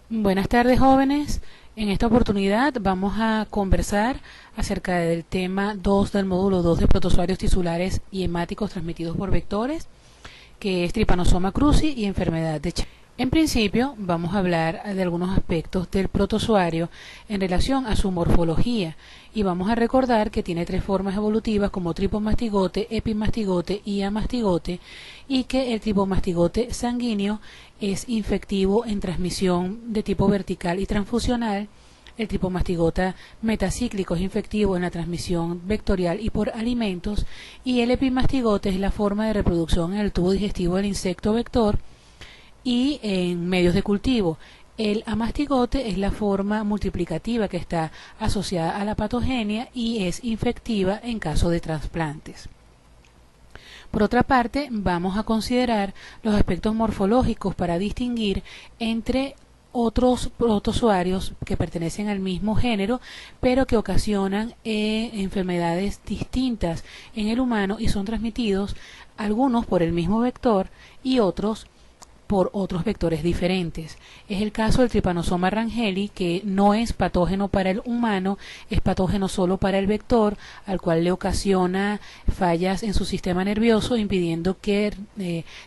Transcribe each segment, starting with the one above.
Buenas tardes, jóvenes. En esta oportunidad vamos a conversar acerca del tema 2 del módulo 2 de protozoarios tisulares y hemáticos transmitidos por vectores, que es Trypanosoma cruzi y enfermedad de Chagas. En principio, vamos a hablar de algunos aspectos del protozoario en relación a su morfología y vamos a recordar que tiene tres formas evolutivas como tripomastigote, epimastigote y amastigote, y que el tripomastigote sanguíneo es infectivo en transmisión de tipo vertical y transfusional. El tripomastigota metacíclico es infectivo en la transmisión vectorial y por alimentos, y el epimastigote es la forma de reproducción en el tubo digestivo del insecto vector y en medios de cultivo. El amastigote es la forma multiplicativa que está asociada a la patogenia y es infectiva en caso de trasplantes. Por otra parte, vamos a considerar los aspectos morfológicos para distinguir entre otros protozoarios que pertenecen al mismo género, pero que ocasionan enfermedades distintas en el humano y son transmitidos algunos por el mismo vector y otros por otros vectores diferentes. Es el caso del Trypanosoma rangeli, que no es patógeno para el humano, es patógeno solo para el vector, al cual le ocasiona fallas en su sistema nervioso, impidiendo que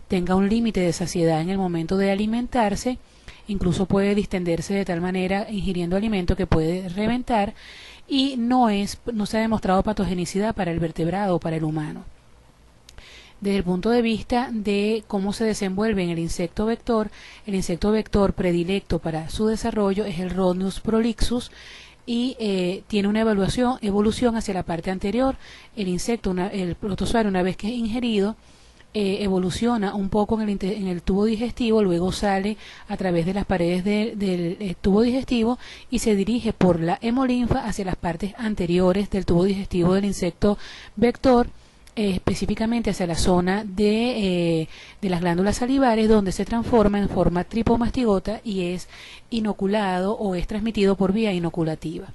tenga un límite de saciedad en el momento de alimentarse. Incluso puede distenderse de tal manera ingiriendo alimento que puede reventar, y no se ha demostrado patogenicidad para el vertebrado o para el humano. Desde el punto de vista de cómo se desenvuelve en el insecto vector predilecto para su desarrollo es el Rhodnus prolixus, y tiene una evolución hacia la parte anterior. El protozoario, una vez que es ingerido, evoluciona un poco en el tubo digestivo, luego sale a través de las paredes del tubo digestivo y se dirige por la hemolinfa hacia las partes anteriores del tubo digestivo del insecto vector, específicamente hacia la zona de las glándulas salivares, donde se transforma en forma tripomastigota y es inoculado o es transmitido por vía inoculativa.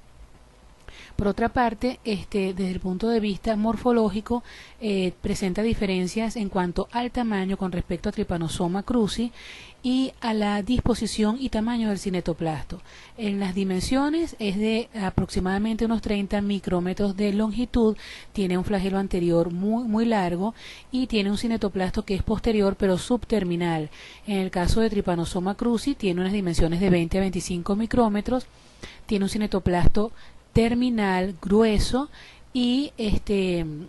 Por otra parte, desde el punto de vista morfológico, presenta diferencias en cuanto al tamaño con respecto a Trypanosoma cruzi y a la disposición y tamaño del cinetoplasto. En las dimensiones es de aproximadamente unos 30 micrómetros de longitud, tiene un flagelo anterior muy largo y tiene un cinetoplasto que es posterior pero subterminal. En el caso de Trypanosoma cruzi tiene unas dimensiones de 20 a 25 micrómetros, tiene un cinetoplasto terminal grueso y en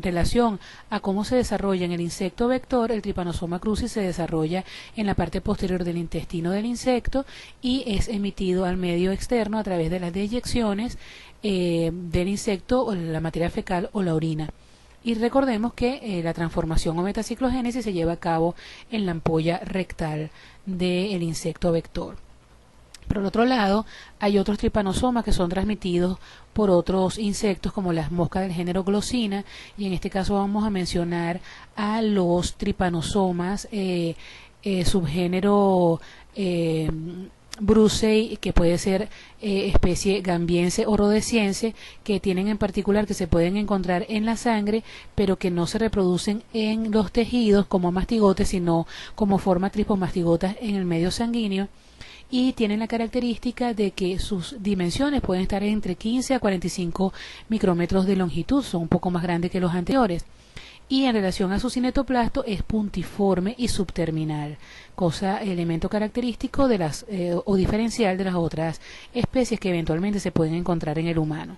relación a cómo se desarrolla en el insecto vector, el Trypanosoma cruzi se desarrolla en la parte posterior del intestino del insecto y es emitido al medio externo a través de las deyecciones del insecto, o la materia fecal o la orina. Y recordemos que la transformación o metaciclogénesis se lleva a cabo en la ampolla rectal del insecto vector. Por el otro lado, hay otros tripanosomas que son transmitidos por otros insectos como las moscas del género Glossina, y en este caso vamos a mencionar a los tripanosomas subgénero Brucei, que puede ser especie gambiense o rhodesiense, que tienen en particular que se pueden encontrar en la sangre, pero que no se reproducen en los tejidos como mastigotes, sino como forma tripomastigotas en el medio sanguíneo, y tienen la característica de que sus dimensiones pueden estar entre 15 a 45 micrómetros de longitud, son un poco más grandes que los anteriores. Y en relación a su cinetoplasto es puntiforme y subterminal, elemento característico de o diferencial de las otras especies que eventualmente se pueden encontrar en el humano.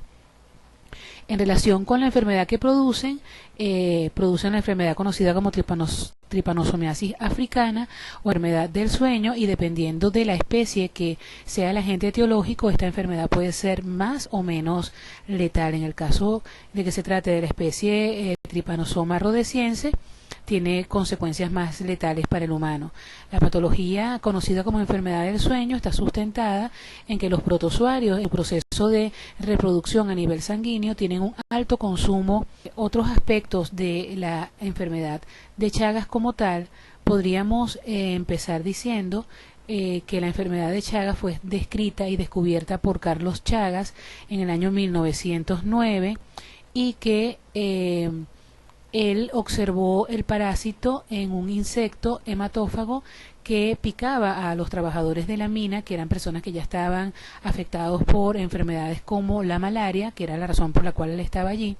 En relación con la enfermedad que producen la enfermedad conocida como tripanosomiasis africana o enfermedad del sueño, y dependiendo de la especie que sea el agente etiológico, esta enfermedad puede ser más o menos letal. En el caso de que se trate de la especie Trypanosoma rhodesiense, tiene consecuencias más letales para el humano. La patología conocida como enfermedad del sueño está sustentada en que los protozoarios, en el proceso de reproducción a nivel sanguíneo, tienen un alto consumo. Otros aspectos de la enfermedad de Chagas como tal, podríamos empezar diciendo que la enfermedad de Chagas fue descrita y descubierta por Carlos Chagas en el año 1909 y que él observó el parásito en un insecto hematófago que picaba a los trabajadores de la mina, que eran personas que ya estaban afectados por enfermedades como la malaria, que era la razón por la cual él estaba allí,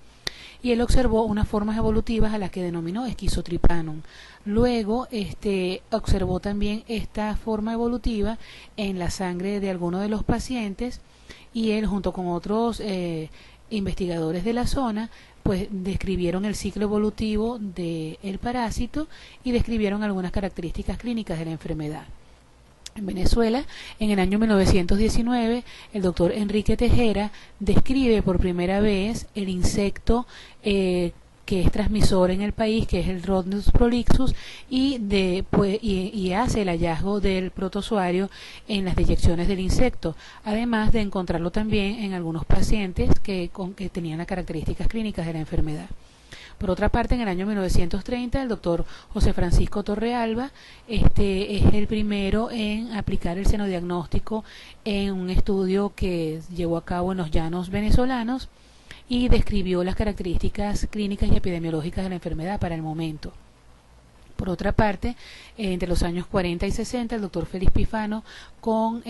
y él observó unas formas evolutivas a las que denominó Schizotrypanum. Luego observó también esta forma evolutiva en la sangre de algunos de los pacientes, y él junto con otros investigadores de la zona pues describieron el ciclo evolutivo del parásito y describieron algunas características clínicas de la enfermedad. En Venezuela, en el año 1919, el doctor Enrique Tejera describe por primera vez el insecto que es transmisor en el país, que es el Rhodnus prolixus, y hace el hallazgo del protozoario en las deyecciones del insecto, además de encontrarlo también en algunos pacientes que tenían las características clínicas de la enfermedad. Por otra parte, en el año 1930, el doctor José Francisco Torrealba es el primero en aplicar el senodiagnóstico en un estudio que llevó a cabo en los llanos venezolanos y describió las características clínicas y epidemiológicas de la enfermedad para el momento. Por otra parte, entre los años 40 y 60, el doctor Félix Pifano, con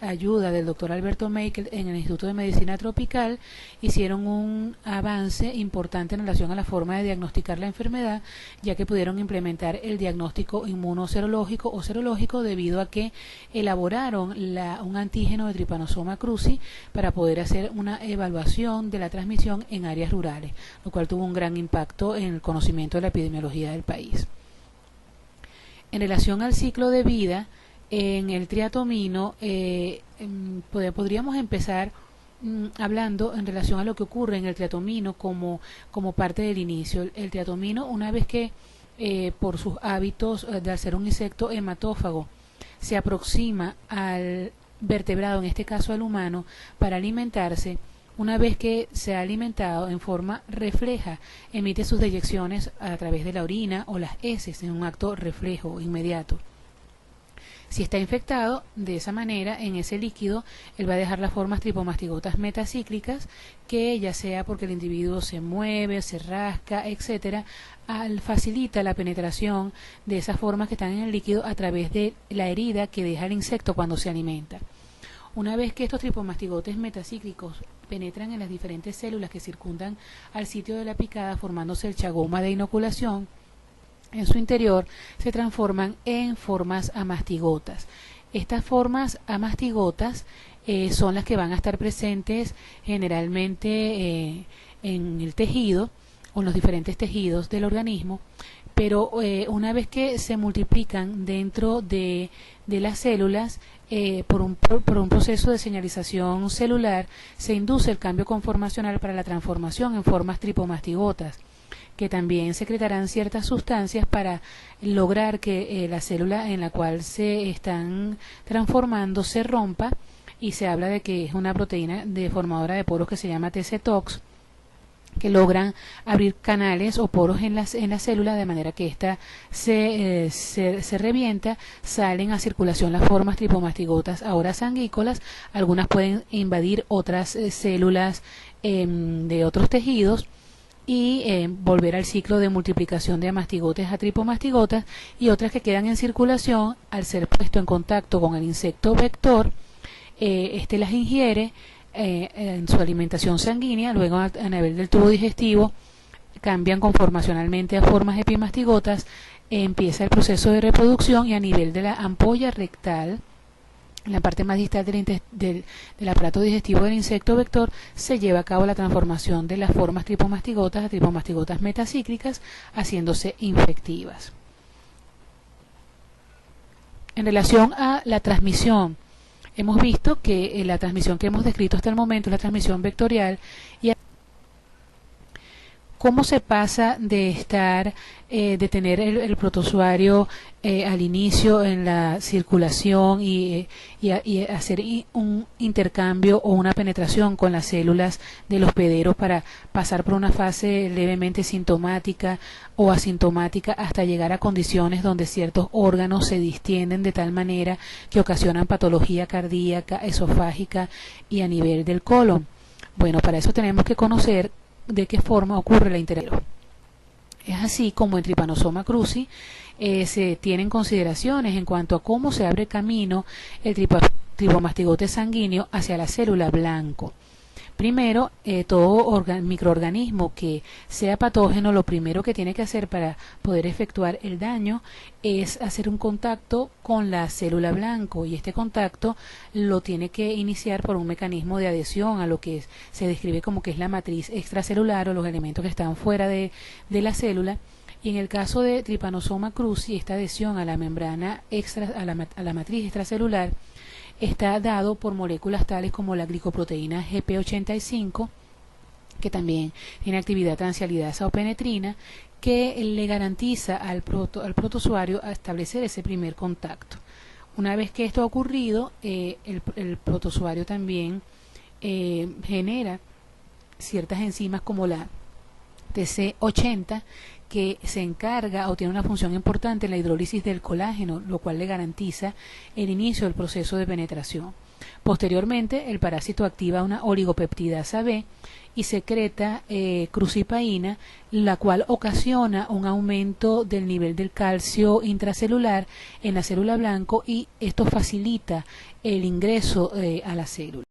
ayuda del doctor Alberto Meikel en el Instituto de Medicina Tropical, hicieron un avance importante en relación a la forma de diagnosticar la enfermedad, ya que pudieron implementar el diagnóstico inmunoserológico o serológico debido a que elaboraron un antígeno de Trypanosoma cruzi para poder hacer una evaluación de la transmisión en áreas rurales, lo cual tuvo un gran impacto en el conocimiento de la epidemiología del país. En relación al ciclo de vida, en el triatomino, podríamos empezar hablando en relación a lo que ocurre en el triatomino como parte del inicio. El triatomino, una vez que por sus hábitos de ser un insecto hematófago, se aproxima al vertebrado, en este caso al humano, para alimentarse, una vez que se ha alimentado en forma refleja, emite sus deyecciones a través de la orina o las heces en un acto reflejo inmediato. Si está infectado, de esa manera, en ese líquido, él va a dejar las formas tripomastigotas metacíclicas, que ya sea porque el individuo se mueve, se rasca, etcétera, facilita la penetración de esas formas que están en el líquido a través de la herida que deja el insecto cuando se alimenta. Una vez que estos tripomastigotes metacíclicos penetran en las diferentes células que circundan al sitio de la picada, formándose el chagoma de inoculación, en su interior se transforman en formas amastigotas. Estas formas amastigotas son las que van a estar presentes generalmente en el tejido o en los diferentes tejidos del organismo, pero una vez que se multiplican dentro de las células, por un proceso de señalización celular, se induce el cambio conformacional para la transformación en formas tripomastigotas, que también secretarán ciertas sustancias para lograr que la célula en la cual se están transformando se rompa, y se habla de que es una proteína deformadora de poros que se llama TC-TOX, que logran abrir canales o poros en la célula de manera que ésta se revienta, salen a circulación las formas tripomastigotas, ahora sanguícolas. Algunas pueden invadir otras células de otros tejidos y volver al ciclo de multiplicación de amastigotes a tripomastigotas, y otras que quedan en circulación al ser puesto en contacto con el insecto vector, las ingiere en su alimentación sanguínea, luego a nivel del tubo digestivo cambian conformacionalmente a formas epimastigotas, empieza el proceso de reproducción, y a nivel de la ampolla rectal, en la parte más distal del aparato digestivo del insecto vector, se lleva a cabo la transformación de las formas tripomastigotas a tripomastigotas metacíclicas, haciéndose infectivas. En relación a la transmisión, hemos visto que la transmisión que hemos descrito hasta el momento es la transmisión vectorial. Y ¿cómo se pasa de tener el protozoario al inicio en la circulación y hacer un intercambio o una penetración con las células del hospedero para pasar por una fase levemente sintomática o asintomática hasta llegar a condiciones donde ciertos órganos se distienden de tal manera que ocasionan patología cardíaca, esofágica y a nivel del colon? Bueno, para eso tenemos que conocer de qué forma ocurre la interacción. Es así como en Trypanosoma cruzi se tienen consideraciones en cuanto a cómo se abre camino el tripomastigote sanguíneo hacia la célula blanco. Primero, todo microorganismo que sea patógeno, lo primero que tiene que hacer para poder efectuar el daño es hacer un contacto con la célula blanco, y este contacto lo tiene que iniciar por un mecanismo de adhesión a lo que se describe como que es la matriz extracelular o los elementos que están fuera de la célula. Y en el caso de Trypanosoma cruzi, esta adhesión a la membrana a la matriz extracelular está dado por moléculas tales como la glicoproteína GP85, que también tiene actividad transialidasa o penetrina, que le garantiza al protozoario a establecer ese primer contacto. Una vez que esto ha ocurrido, el protozoario también genera ciertas enzimas como la TC80, que se encarga o tiene una función importante en la hidrólisis del colágeno, lo cual le garantiza el inicio del proceso de penetración. Posteriormente, el parásito activa una oligopeptidasa B y secreta crucipaína, la cual ocasiona un aumento del nivel del calcio intracelular en la célula blanco, y esto facilita el ingreso a la célula.